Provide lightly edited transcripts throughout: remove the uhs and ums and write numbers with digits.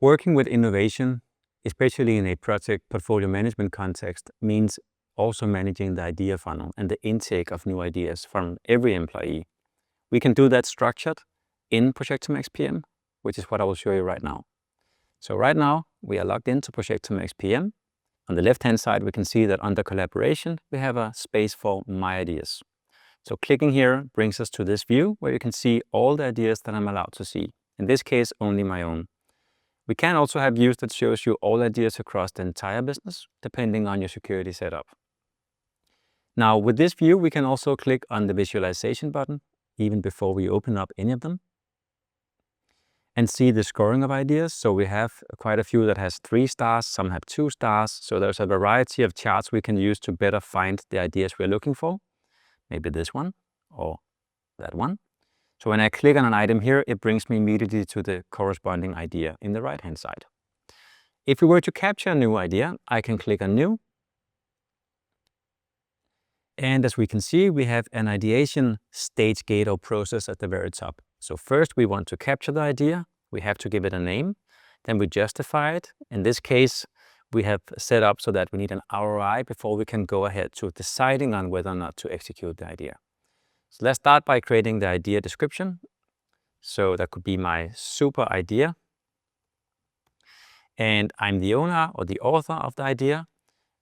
Working with innovation, especially in a project portfolio management context, means also managing the idea funnel and the intake of new ideas from every employee. We can do that structured in Projectum xPM, which is what I will show you right now. So right now, we are logged into Projectum xPM. On the left-hand side, we can see that under collaboration, we have a space for My Ideas. So clicking here brings us to this view where you can see all the ideas that I'm allowed to see. In this case, only my own. We can also have views that shows you all ideas across the entire business, depending on your security setup. Now, with this view, we can also click on the visualization button, even before we open up any of them, and see the scoring of ideas. So we have quite a few that has 3 stars, some have 2 stars. So there's a variety of charts we can use to better find the ideas we're looking for. Maybe this one or that one. So when I click on an item here, it brings me immediately to the corresponding idea in the right-hand side. If we were to capture a new idea, I can click on New. And as we can see, we have an ideation stage gate or process at the very top. So first we want to capture the idea. We have to give it a name. Then we justify it. In this case, we have set up so that we need an ROI before we can go ahead to deciding on whether or not to execute the idea. So let's start by creating the idea description. So that could be my super idea. And I'm the owner or the author of the idea.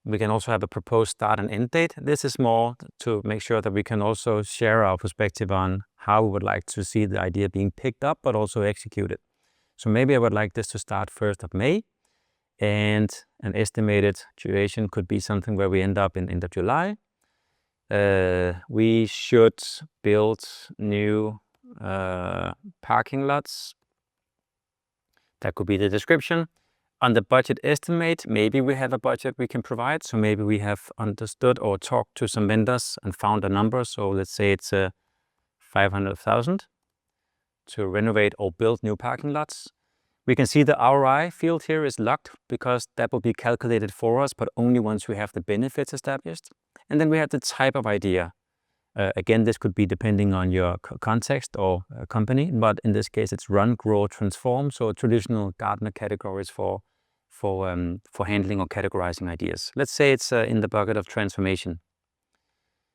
We can also have a proposed start and end date. This is more to make sure that we can also share our perspective on how we would like to see the idea being picked up, but also executed. So maybe I would like this to start 1st of May. And an estimated duration could be something where we end up in end of July. We should build new parking lots. That could be the description. On the budget estimate, maybe we have a budget we can provide. So maybe we have understood or talked to some vendors and found a number. So let's say it's 500,000 to renovate or build new parking lots. We can see the ROI field here is locked because that will be calculated for us, but only once we have the benefits established. And then we have the type of idea. Again, this could be depending on your context or company, but in this case, it's run, grow, transform. So traditional Gartner categories for handling or categorizing ideas. Let's say it's in the bucket of transformation.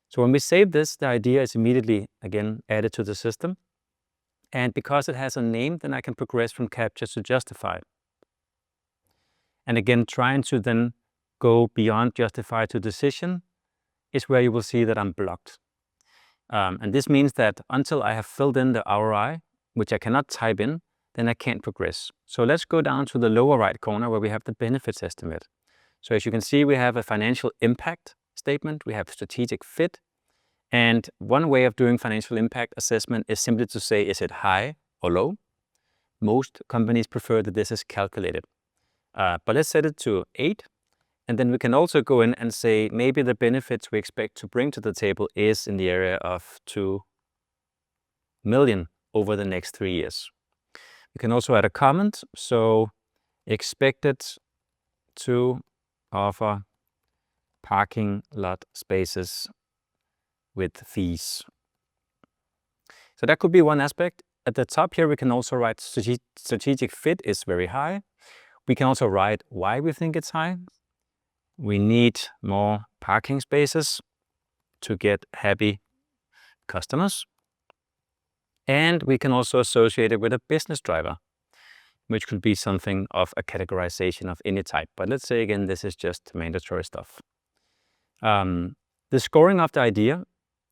So when we save this, the idea is immediately, again, added to the system. And because it has a name, then I can progress from capture to justify. And again, trying to then go beyond justify to decision is where you will see that I'm blocked. And this means that until I have filled in the ROI, which I cannot type in, then I can't progress. So let's go down to the lower right corner where we have the benefits estimate. So as you can see, we have a financial impact statement, we have strategic fit. And one way of doing financial impact assessment is simply to say, is it high or low? Most companies prefer that this is calculated. But let's set it to 8. And then we can also go in and say, maybe the benefits we expect to bring to the table is in the area of 2 million over the next 3 years. We can also add a comment. So expected to offer parking lot spaces with fees. So that could be one aspect. At the top here, we can also write strategic fit is very high. We can also write why we think it's high. We need more parking spaces to get happy customers. And we can also associate it with a business driver, which could be something of a categorization of any type. But let's say, again, this is just mandatory stuff. The scoring of the idea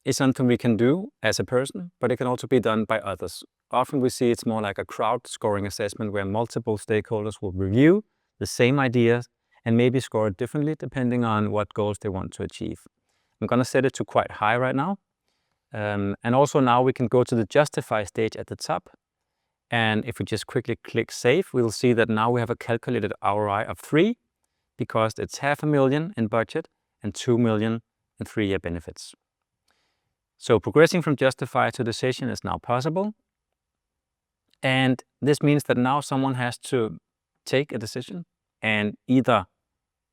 is something we can do as a person, but it can also be done by others. Often we see it's more like a crowd scoring assessment where multiple stakeholders will review the same idea and maybe score it differently depending on what goals they want to achieve. I'm going to set it to quite high right now. And also now we can go to the justify stage at the top. And if we just quickly click save, we'll see that now we have a calculated ROI of 3 because it's 500,000 in budget and 2 million in 3-year benefits. So progressing from justify to decision is now possible. And this means that now someone has to take a decision and either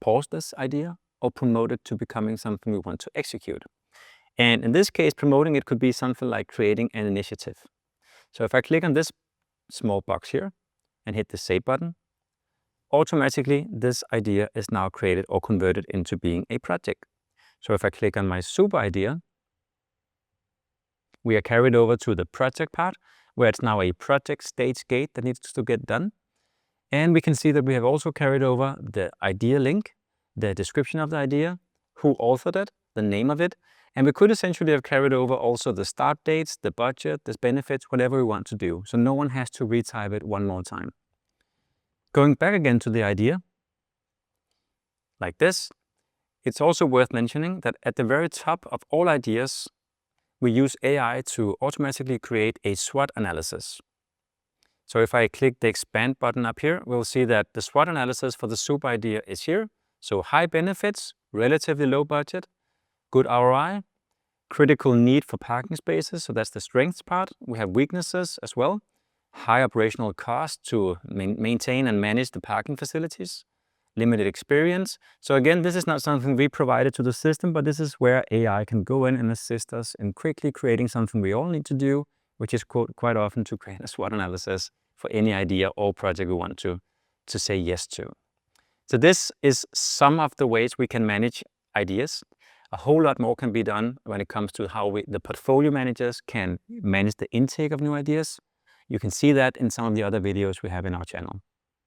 pause this idea or promote it to becoming something we want to execute. And in this case, promoting it could be something like creating an initiative. So if I click on this small box here and hit the save button, automatically this idea is now created or converted into being a project. So if I click on my super idea, we are carried over to the project part, where it's now a project stage gate that needs to get done. And we can see that we have also carried over the idea link, the description of the idea, who authored it, the name of it, and we could essentially have carried over also the start dates, the budget, the benefits, whatever we want to do. So no one has to retype it one more time. Going back again to the idea, like this, it's also worth mentioning that at the very top of all ideas, we use AI to automatically create a SWOT analysis. So if I click the expand button up here, we'll see that the SWOT analysis for the super idea is here. So high benefits, relatively low budget, good ROI, critical need for parking spaces, so that's the strengths part. We have weaknesses as well, high operational cost to maintain and manage the parking facilities, limited experience. So again, this is not something we provided to the system, but this is where AI can go in and assist us in quickly creating something we all need to do, which is quite often to create a SWOT analysis for any idea or project we want to say yes to. So this is some of the ways we can manage ideas. A whole lot more can be done when it comes to how the portfolio managers can manage the intake of new ideas. You can see that in some of the other videos we have in our channel.